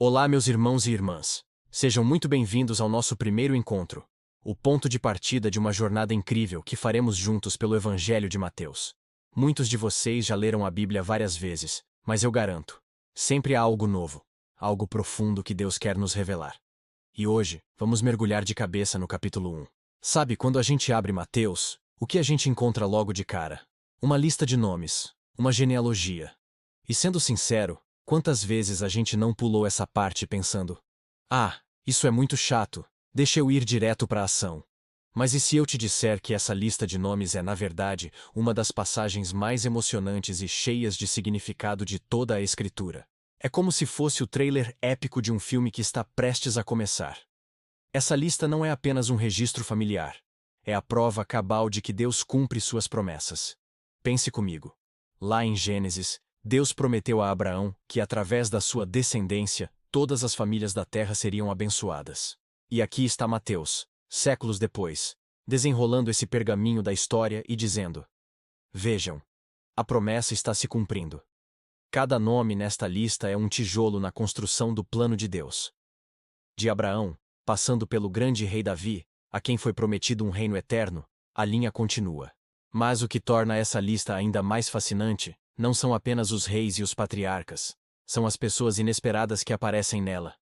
Olá, meus irmãos e irmãs. Sejam muito bem-vindos ao nosso primeiro encontro, o ponto de partida de uma jornada incrível que faremos juntos pelo Evangelho de Mateus. Muitos de vocês já leram a Bíblia várias vezes, mas eu garanto, sempre há algo novo, algo profundo que Deus quer nos revelar. E hoje, vamos mergulhar de cabeça no capítulo 1. Sabe, quando a gente abre Mateus, o que a gente encontra logo de cara? Uma lista de nomes, uma genealogia. E sendo sincero, quantas vezes a gente não pulou essa parte pensando: ah, isso é muito chato, deixa eu ir direto para a ação. Mas e se eu te disser que essa lista de nomes é, na verdade, uma das passagens mais emocionantes e cheias de significado de toda a Escritura? É como se fosse o trailer épico de um filme que está prestes a começar. Essa lista não é apenas um registro familiar. É a prova cabal de que Deus cumpre suas promessas. Pense comigo. Lá em Gênesis, Deus prometeu a Abraão que, através da sua descendência, todas as famílias da terra seriam abençoadas. E aqui está Mateus, séculos depois, desenrolando esse pergaminho da história e dizendo: vejam, a promessa está se cumprindo. Cada nome nesta lista é um tijolo na construção do plano de Deus. De Abraão, passando pelo grande rei Davi, a quem foi prometido um reino eterno, a linha continua. Mas o que torna essa lista ainda mais fascinante não são apenas os reis e os patriarcas, são as pessoas inesperadas que aparecem nela.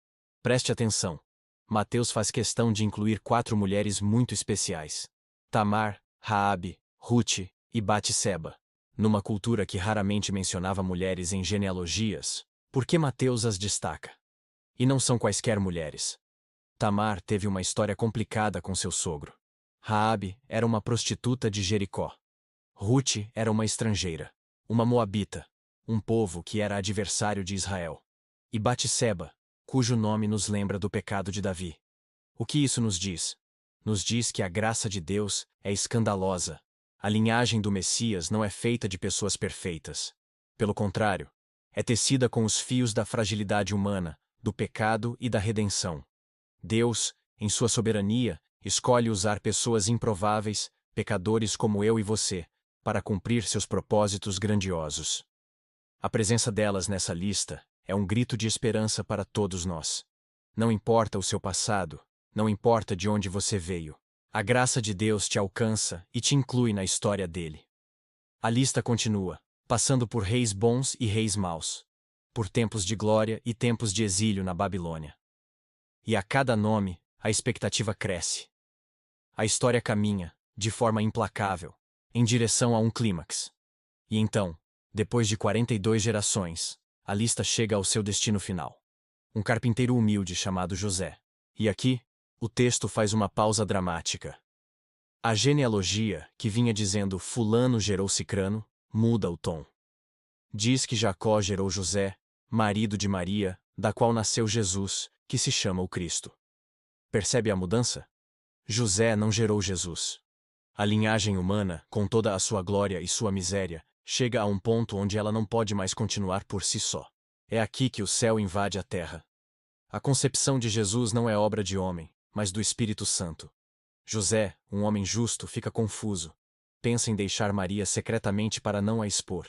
Preste atenção. Mateus faz questão de incluir 4 mulheres muito especiais: Tamar, Raabe, Rute e Batseba. Numa cultura que raramente mencionava mulheres em genealogias, por que Mateus as destaca? E não são quaisquer mulheres. Tamar teve uma história complicada com seu sogro. Raabe era uma prostituta de Jericó. Rute era uma estrangeira, uma moabita, um povo que era adversário de Israel. E Batseba, cujo nome nos lembra do pecado de Davi. O que isso nos diz? Nos diz que a graça de Deus é escandalosa. A linhagem do Messias não é feita de pessoas perfeitas. Pelo contrário, é tecida com os fios da fragilidade humana, do pecado e da redenção. Deus, em sua soberania, escolhe usar pessoas improváveis, pecadores como eu e você, para cumprir seus propósitos grandiosos. A presença delas nessa lista é um grito de esperança para todos nós. Não importa o seu passado, não importa de onde você veio, a graça de Deus te alcança e te inclui na história dele. A lista continua, passando por reis bons e reis maus, por tempos de glória e tempos de exílio na Babilônia. E a cada nome, a expectativa cresce. A história caminha, de forma implacável, em direção a um clímax. E então, depois de 42 gerações, a lista chega ao seu destino final. Um carpinteiro humilde chamado José. E aqui, o texto faz uma pausa dramática. A genealogia, que vinha dizendo fulano gerou Cicrano, muda o tom. Diz que Jacó gerou José, marido de Maria, da qual nasceu Jesus, que se chama o Cristo. Percebe a mudança? José não gerou Jesus. A linhagem humana, com toda a sua glória e sua miséria, chega a um ponto onde ela não pode mais continuar por si só. É aqui que o céu invade a terra. A concepção de Jesus não é obra de homem, mas do Espírito Santo. José, um homem justo, fica confuso. Pensa em deixar Maria secretamente para não a expor.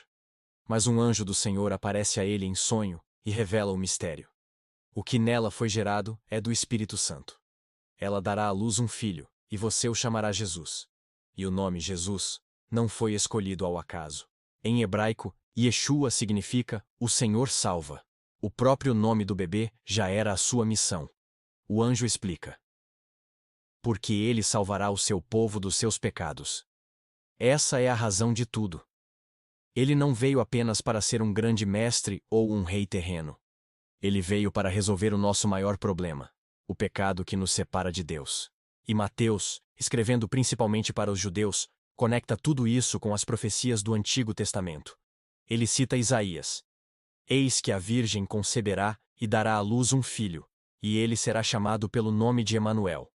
Mas um anjo do Senhor aparece a ele em sonho e revela o mistério. O que nela foi gerado é do Espírito Santo. Ela dará à luz um filho, e você o chamará Jesus. E o nome Jesus não foi escolhido ao acaso. Em hebraico, Yeshua significa o Senhor salva. O próprio nome do bebê já era a sua missão. O anjo explica: porque ele salvará o seu povo dos seus pecados. Essa é a razão de tudo. Ele não veio apenas para ser um grande mestre ou um rei terreno. Ele veio para resolver o nosso maior problema, o pecado que nos separa de Deus. E Mateus, escrevendo principalmente para os judeus, conecta tudo isso com as profecias do Antigo Testamento. Ele cita Isaías: eis que a Virgem conceberá e dará à luz um filho, e ele será chamado pelo nome de Emanuel.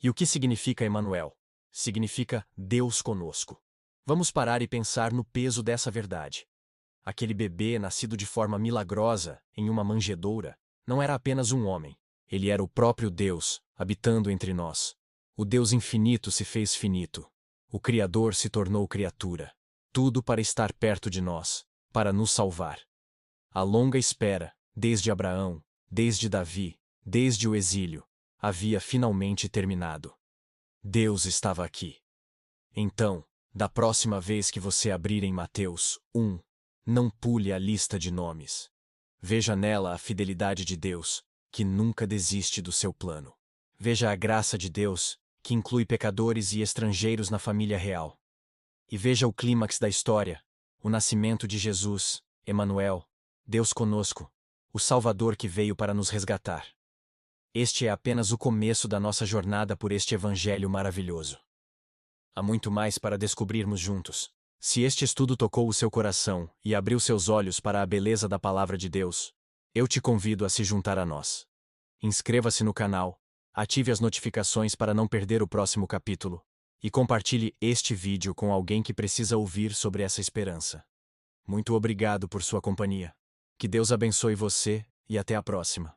E o que significa Emanuel? Significa Deus conosco. Vamos parar e pensar no peso dessa verdade. Aquele bebê nascido de forma milagrosa, em uma manjedoura, não era apenas um homem. Ele era o próprio Deus, habitando entre nós. O Deus infinito se fez finito. O Criador se tornou criatura. Tudo para estar perto de nós, para nos salvar. A longa espera, desde Abraão, desde Davi, desde o exílio, havia finalmente terminado. Deus estava aqui. Então, da próxima vez que você abrir em Mateus 1, não pule a lista de nomes. Veja nela a fidelidade de Deus, que nunca desiste do seu plano. Veja a graça de Deus, que inclui pecadores e estrangeiros na família real. E veja o clímax da história, o nascimento de Jesus, Emanuel, Deus conosco, o Salvador que veio para nos resgatar. Este é apenas o começo da nossa jornada por este evangelho maravilhoso. Há muito mais para descobrirmos juntos. Se este estudo tocou o seu coração e abriu seus olhos para a beleza da palavra de Deus, eu te convido a se juntar a nós. Inscreva-se no canal, ative as notificações para não perder o próximo capítulo, e compartilhe este vídeo com alguém que precisa ouvir sobre essa esperança. Muito obrigado por sua companhia. Que Deus abençoe você e até a próxima.